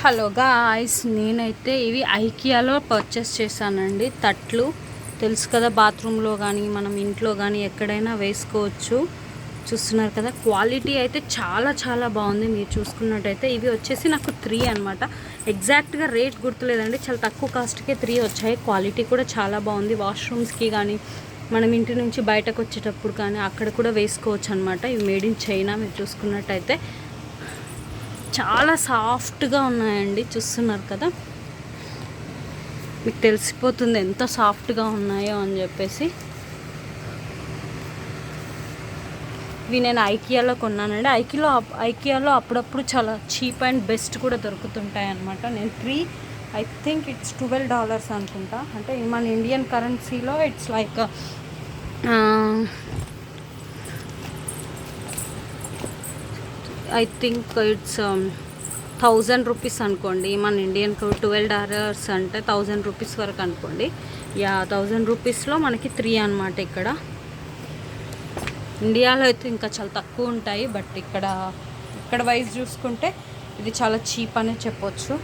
Hello guys, నేనైతే ఇవి ఐకియాలో purchase చేశానండి. తట్లు తెలుసు కదా, బాత్రూంలో కానీ మనం ఇంట్లో కానీ ఎక్కడైనా వేసుకోవచ్చు. చూస్తున్నారు కదా, క్వాలిటీ అయితే చాలా చాలా బాగుంది. మీరు చూసుకున్నట్టయితే ఇవి వచ్చేసి నాకు 3 అనమాట. ఎగ్జాక్ట్గా రేట్ గుర్తులేదండి, చాలా తక్కువ కాస్ట్కే 3 వచ్చాయి. క్వాలిటీ కూడా చాలా బాగుంది. వాష్రూమ్స్కి కానీ మనం ఇంటి నుంచి బయటకు వచ్చేటప్పుడు కానీ అక్కడ కూడా వేసుకోవచ్చు అనమాట. ఇవి మేడ్ ఇన్ చైనా. మీరు చూసుకున్నట్టయితే చాలా సాఫ్ట్గా ఉన్నాయండి. చూస్తున్నారు కదా, మీకు తెలిసిపోతుంది ఎంత సాఫ్ట్గా ఉన్నాయో అని చెప్పేసి. ఇవి నేను ఐకియాలో కొన్నానండి. ఐకియాలో అప్పుడప్పుడు చాలా చీప్ అండ్ బెస్ట్ కూడా దొరుకుతుంటాయి అన్నమాట. నేను ఐ థింక్ ఇట్స్ $12 అనుకుంటా. అంటే మన ఇండియన్ కరెన్సీలో it's like I think it's 1000 rupees అనుకోండి. మన ఇండియన్కి $12 అంటే 1000 రూపీస్ వరకు అనుకోండి. 1000 రూపీస్లో మనకి 3 అనమాట. ఇండియాలో అయితే ఇంకా చాలా తక్కువ ఉంటాయి, బట్ ఇక్కడ వైజ్ చూసుకుంటే ఇది చాలా చీప్ అనే చెప్పొచ్చు.